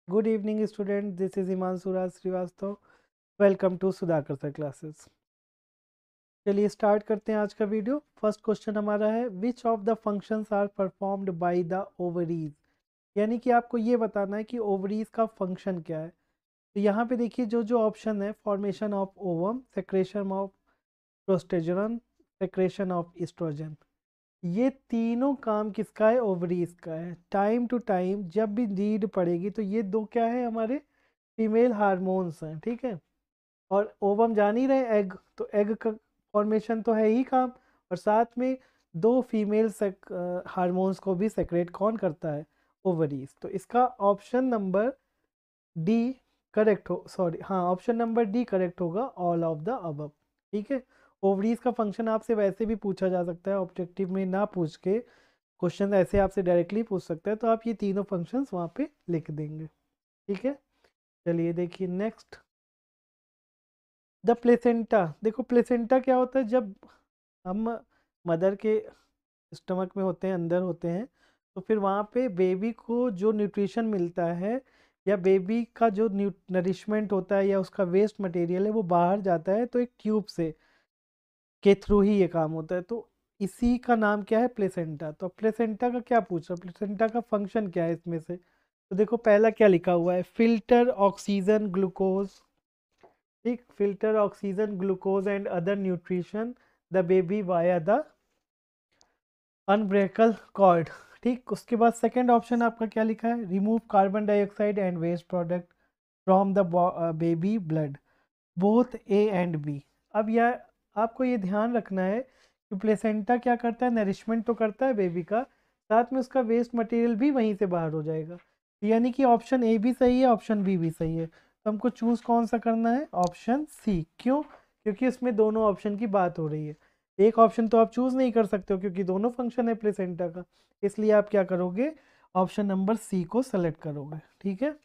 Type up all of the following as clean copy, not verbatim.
Good evening, student. This is Himanshu Raj Srivastav. Welcome to Sudhakar sir classes. चलिए start करते हैं आज का वीडियो। फर्स्ट क्वेश्चन हमारा है which of the functions are performed by the ovaries. यानी कि आपको ये बताना है कि ओवरीज का फंक्शन क्या है। तो यहाँ पे देखिए जो जो ऑप्शन है, formation of ovum, secretion of progesterone, secretion of estrogen, ये तीनों काम किसका है? ओवरीज का है। टाइम टू टाइम जब भी नीड पड़ेगी तो ये दो क्या है? हमारे फीमेल हार्मोन्स हैं, ठीक है। और ओवम जान ही रहे, एग, तो एग का फॉर्मेशन तो है ही काम, और साथ में दो फीमेल हार्मोन्स को भी सेक्रेट कौन करता है? ओवरीज। तो इसका ऑप्शन नंबर डी करेक्ट हो, सॉरी हाँ, ऑप्शन नंबर डी करेक्ट होगा, ऑल ऑफ द अबव। ठीक है। ओवरीज का फंक्शन आपसे वैसे भी पूछा जा सकता है, ऑब्जेक्टिव में ना पूछ के क्वेश्चन ऐसे आपसे डायरेक्टली पूछ सकता है, तो आप ये तीनों फंक्शंस वहाँ पे लिख देंगे। ठीक है। चलिए देखिए नेक्स्ट, द प्लेसेंटा। देखो प्लेसेंटा क्या होता है? जब हम मदर के स्टमक में होते हैं, अंदर होते हैं, तो फिर वहाँ पे बेबी को जो न्यूट्रिशन मिलता है या बेबी का जो नरिशमेंट होता है या उसका वेस्ट मटेरियल है वो बाहर जाता है, तो एक ट्यूब से के थ्रू ही ये काम होता है। तो इसी का नाम क्या है? प्लेसेंटा। तो प्लेसेंटा का क्या पूछ रहा? प्लेसेंटा का फंक्शन क्या है इसमें से? तो देखो पहला क्या लिखा हुआ है, फिल्टर ऑक्सीजन ग्लूकोज, ठीक, filter oxygen glucose and other nutrition the baby via the umbilical cord. ठीक, उसके बाद सेकंड ऑप्शन आपका क्या लिखा है? Remove carbon dioxide and waste product from the baby blood, both A and B. अब यह आपको ये ध्यान रखना है कि प्लेसेंटा क्या करता है? नरिशमेंट तो करता है बेबी का, साथ में उसका वेस्ट मटेरियल भी वहीं से बाहर हो जाएगा। यानी कि ऑप्शन ए भी सही है, ऑप्शन बी भी सही है, तो हमको चूज कौन सा करना है? Option C. क्यों? क्योंकि उसमें दोनों ऑप्शन की बात हो रही है। एक ऑप्शन तो आप चूज नहीं कर सकते हो क्योंकि दोनों फंक्शन है प्लेसेंटा का, इसलिए आप क्या करोगे? ऑप्शन नंबर सी को सेलेक्ट करोगे। ठीक है।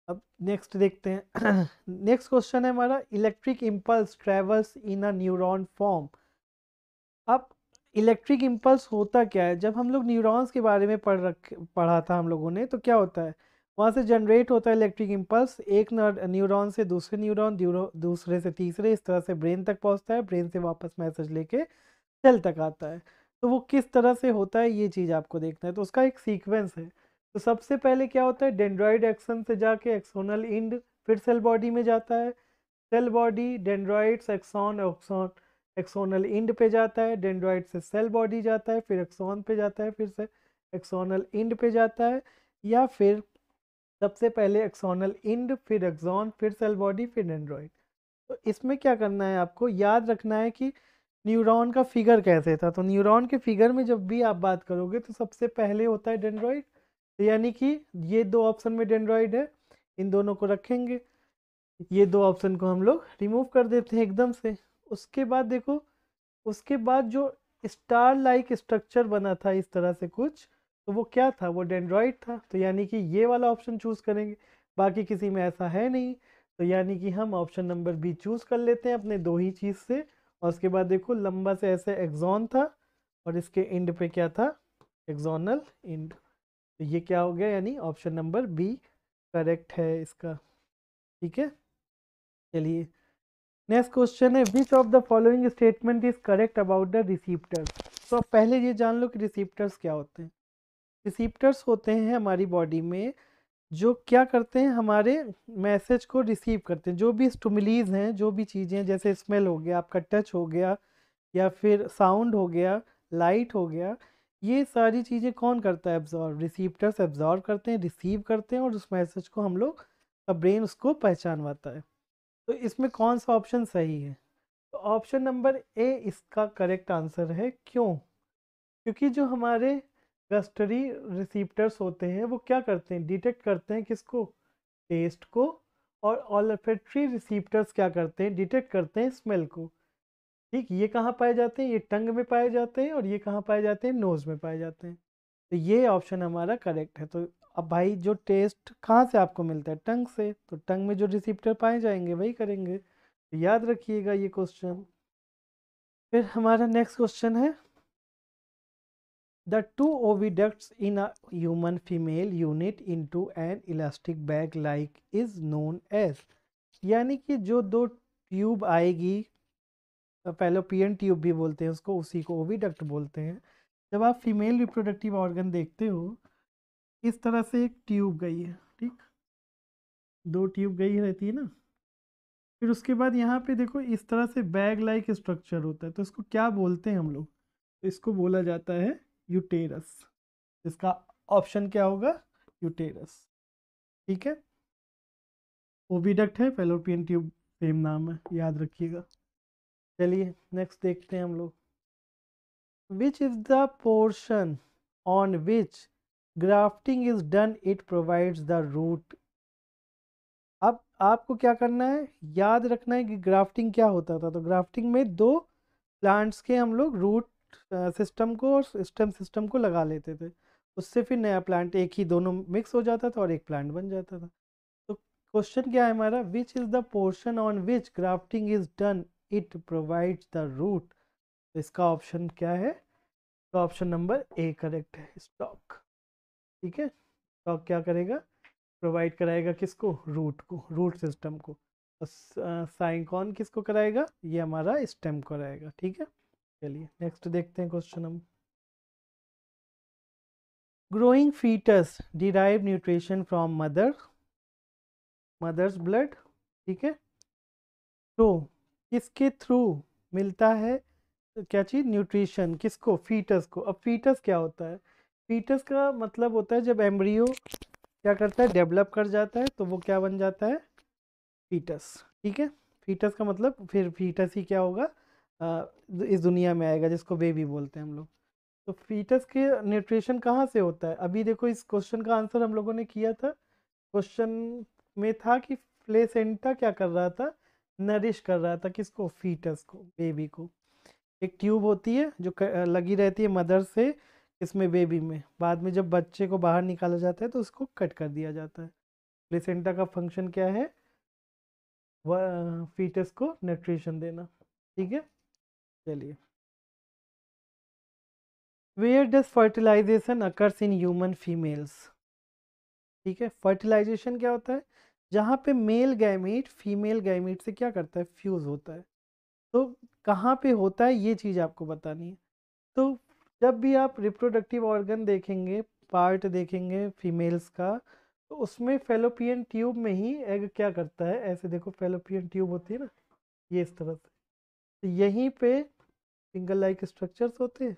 अब नेक्स्ट देखते हैं। नेक्स्ट क्वेश्चन है हमारा, electric impulse travels in a neuron form. अब इलेक्ट्रिक इम्पल्स होता क्या है? जब हम लोग न्यूरॉन्स के बारे में पढ़ा था हम लोगों ने, तो क्या होता है? वहाँ से जनरेट होता है इलेक्ट्रिक इम्पल्स, एक न्यूरॉन से दूसरे न्यूरॉन, दूसरे से तीसरे, इस तरह से ब्रेन तक पहुँचता है, ब्रेन से वापस मैसेज लेके सेल तक आता है। तो वो किस तरह से होता है ये चीज़ आपको देखना है, तो उसका एक सीक्वेंस है। तो सबसे पहले क्या होता है? डेंड्रॉइड एक्सन से जाके एक्सोनल इंड, फिर सेल बॉडी में जाता है, cell body dendrites axon, axon axonal end पे जाता है, डेंड्रॉइड से सेल बॉडी जाता है, फिर एक्सॉन पे जाता है, फिर से एक्सोनल इंड पे जाता है, या फिर सबसे पहले एक्सोनल इंड, फिर एक्सॉन, फिर सेल बॉडी, फिर डेंड्रॉइड। तो इसमें क्या करना है? आपको याद रखना है कि न्यूरॉन का फिगर कैसे था। तो न्यूरॉन के फिगर में जब भी आप बात करोगे तो सबसे पहले होता है डेंड्रॉइड, तो यानी कि ये दो ऑप्शन में डेंड्रॉइड है, इन दोनों को रखेंगे, ये दो ऑप्शन को हम लोग रिमूव कर देते हैं एकदम से। उसके बाद देखो, उसके बाद जो स्टार लाइक स्ट्रक्चर बना था इस तरह से कुछ, तो वो क्या था? वो डेंड्रॉइड था, तो यानी कि ये वाला ऑप्शन चूज करेंगे, बाकी किसी में ऐसा है नहीं, तो यानी कि हम ऑप्शन नंबर बी चूज कर लेते हैं अपने दो ही चीज से। और उसके बाद देखो लंबा से ऐसे एक्सॉन था, और इसके एंड पे क्या था? Axonal and. तो ये क्या हो गया? यानी ऑप्शन नंबर बी करेक्ट है इसका। ठीक है। चलिए नेक्स्ट क्वेश्चन है, which of the following statement is correct about the receptors. तो अब पहले ये जान लो कि रिसीप्टर्स क्या होते हैं। रिसीप्टर्स होते हैं हमारी बॉडी में जो क्या करते हैं? हमारे मैसेज को रिसीव करते हैं। जो भी स्टुमिलीज हैं, जो भी चीज़ें, जैसे स्मेल हो गया, आपका टच हो गया, या फिर साउंड हो गया, लाइट हो गया, ये सारी चीज़ें कौन करता है? एब्जॉर्व। रिसीप्टर्स एब्जॉर्व करते हैं, रिसीव करते हैं, और उस मैसेज को हम लोग का ब्रेन उसको पहचानवाता है। तो इसमें कौन सा ऑप्शन सही है? तो ऑप्शन नंबर ए इसका करेक्ट आंसर है। क्यों? क्योंकि जो हमारे गस्टरी रिसीप्टर्स होते हैं वो क्या करते हैं? डिटेक्ट करते हैं किसको? टेस्ट को। और ऑल्फैक्टरी रिसीप्टर्स क्या करते हैं? डिटेक्ट करते हैं स्मेल को। ठीक, ये कहाँ पाए जाते हैं? ये टंग में पाए जाते हैं, और ये कहाँ पाए जाते हैं? नोज में पाए जाते हैं। तो ये ऑप्शन हमारा करेक्ट है। तो अब भाई जो टेस्ट कहाँ से आपको मिलता है? टंग से, तो टंग में जो रिसीप्टर पाए जाएंगे वही करेंगे। तो याद रखिएगा ये क्वेश्चन। फिर हमारा नेक्स्ट क्वेश्चन है, the two oviducts in a human female unite into an elastic bag like is known as, यानी कि जो दो ट्यूब आएगी, फैलोपियन ट्यूब भी बोलते हैं उसको, उसी को ओविडक्ट बोलते हैं। जब आप फीमेल रिप्रोडक्टिव ऑर्गन देखते हो, इस तरह से एक ट्यूब गई है, ठीक, दो ट्यूब गई रहती है ना, फिर उसके बाद यहाँ पे देखो इस तरह से बैग लाइक स्ट्रक्चर होता है, तो इसको क्या बोलते हैं हम लोग? तो इसको बोला जाता है यूटेरस। इसका ऑप्शन क्या होगा? यूटेरस। ठीक है, ओविडक्ट है, फेलोपियन ट्यूब सेम नाम है, याद रखिएगा। चलिए नेक्स्ट देखते हैं हम लोग। Which is the portion on which grafting is done it provides the root. अब आपको क्या करना है, याद रखना है कि ग्राफ्टिंग क्या होता था। तो ग्राफ्टिंग में दो प्लांट्स के हम लोग रूट सिस्टम को और स्टेम सिस्टम को लगा लेते थे, उससे फिर नया प्लांट, एक ही दोनों मिक्स हो जाता था और एक प्लांट बन जाता था। तो क्वेश्चन क्या है हमारा, which is the portion on which grafting is done it provides the root. तो इसका ऑप्शन क्या है? तो ऑप्शन नंबर ए करेक्ट है, स्टॉक। ठीक है, स्टॉक क्या करेगा? प्रोवाइड कराएगा किसको? रूट को, रूट सिस्टम को। और साइन कौन किसको कराएगा? ये हमारा स्टेम कराएगा। ठीक है, चलिए नेक्स्ट देखते हैं क्वेश्चन हम। Growing foetus derive nutrition from mother's blood. ठीक है, तो किसके थ्रू मिलता है क्या चीज़? न्यूट्रिशन किसको? फीटस को। अब फीटस क्या होता है? फीटस का मतलब होता है जब एम्ब्रियो क्या करता है, डेवलप कर जाता है, तो वो क्या बन जाता है? फीटस। ठीक है, फीटस का मतलब फिर फीटस ही क्या होगा, इस दुनिया में आएगा, जिसको बेबी बोलते हैं हम लोग। तो फीटस के न्यूट्रिशन कहाँ से होता है? अभी देखो इस क्वेश्चन का आंसर हम लोगों ने किया था। क्वेश्चन में था कि प्लेसेंटा क्या कर रहा था? नरिश कर रहा था किसको? फीटस को, बेबी को। एक ट्यूब होती है जो लगी रहती है मदर से इसमें, बेबी में, बाद में जब बच्चे को बाहर निकाला जाता है तो उसको कट कर दिया जाता है। प्लेसेंटा का फंक्शन क्या है? वह फीटस को न्यूट्रिशन देना। ठीक है, चलिए। Where does fertilisation occurs in human females. ठीक है, फर्टिलाइजेशन क्या होता है? जहाँ पे मेल गैमीट फीमेल गैमीट से क्या करता है? फ्यूज होता है। तो कहाँ पे होता है, ये चीज़ आपको बतानी है। तो जब भी आप रिप्रोडक्टिव ऑर्गन देखेंगे, पार्ट देखेंगे फीमेल्स का, तो उसमें फेलोपियन ट्यूब में ही एग क्या करता है, ऐसे देखो फेलोपियन ट्यूब होती है ना, ये इस तरह से, तो यहीं पे फिंगर लाइक स्ट्रक्चर्स होते हैं,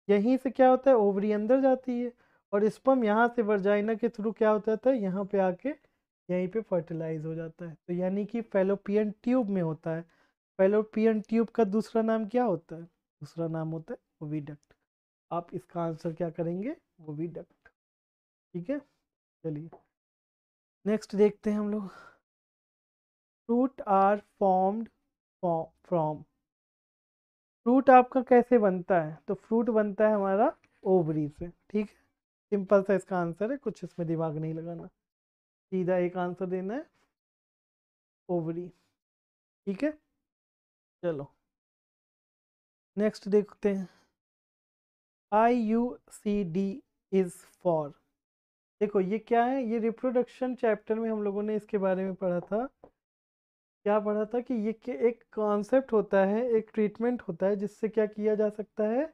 यहीं से क्या होता है, ओवरी अंदर जाती है, और स्पर्म यहाँ से वर्जाइना के थ्रू क्या होता था, यहाँ पे आके यहीं पे फर्टिलाइज हो जाता है। तो यानी कि फेलोपियन ट्यूब में होता है। फेलोपियन ट्यूब का दूसरा नाम क्या होता है? दूसरा नाम होता है ओविडक्ट। आप इसका आंसर क्या करेंगे? ओविडक्ट। ठीक है, चलिए नेक्स्ट देखते हैं हम लोग। Fruit are formed from. Fruit आपका कैसे बनता है? तो फ्रूट बनता है हमारा ओवरी से। ठीक है, सिंपल सा इसका आंसर है, कुछ इसमें दिमाग नहीं लगाना, सीधा एक आंसर देना है, ओवरी। ठीक है, चलो नेक्स्ट देखते हैं। IUCD is for. देखो ये क्या है, ये रिप्रोडक्शन चैप्टर में हम लोगों ने इसके बारे में पढ़ा था। क्या पढ़ा था कि ये एक कॉन्सेप्ट होता है, एक ट्रीटमेंट होता है, जिससे क्या किया जा सकता है,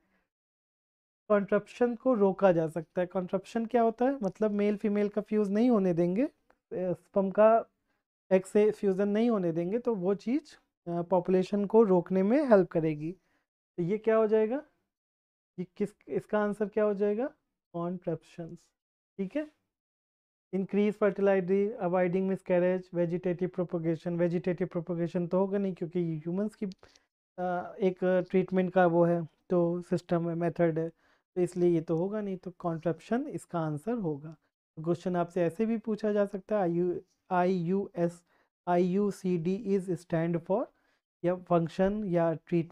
कॉन्ट्रप्शन को रोका जा सकता है। कॉन्ट्रप्शन क्या होता है? मतलब मेल फीमेल का फ्यूज़ नहीं होने देंगे, स्पर्म का एग से फ्यूज़न नहीं होने देंगे, तो वो चीज़ पॉपुलेशन को रोकने में हेल्प करेगी। तो ये क्या हो जाएगा, ये किस, इसका आंसर क्या हो जाएगा? कॉन्ट्रप्शंस। ठीक है, increase fertility, avoiding miscarriage, vegetative propagation. Vegetative propagation तो होगा नहीं क्योंकि ह्यूमंस की एक ट्रीटमेंट का वो है, तो सिस्टम है, मेथड है, तो इसलिए ये तो होगा नहीं, तो कॉन्ट्रप्शन इसका आंसर होगा। क्वेश्चन आपसे ऐसे भी पूछा जा सकता है, IUCD इज स्टैंड फॉर, या फंक्शन या ट्रीट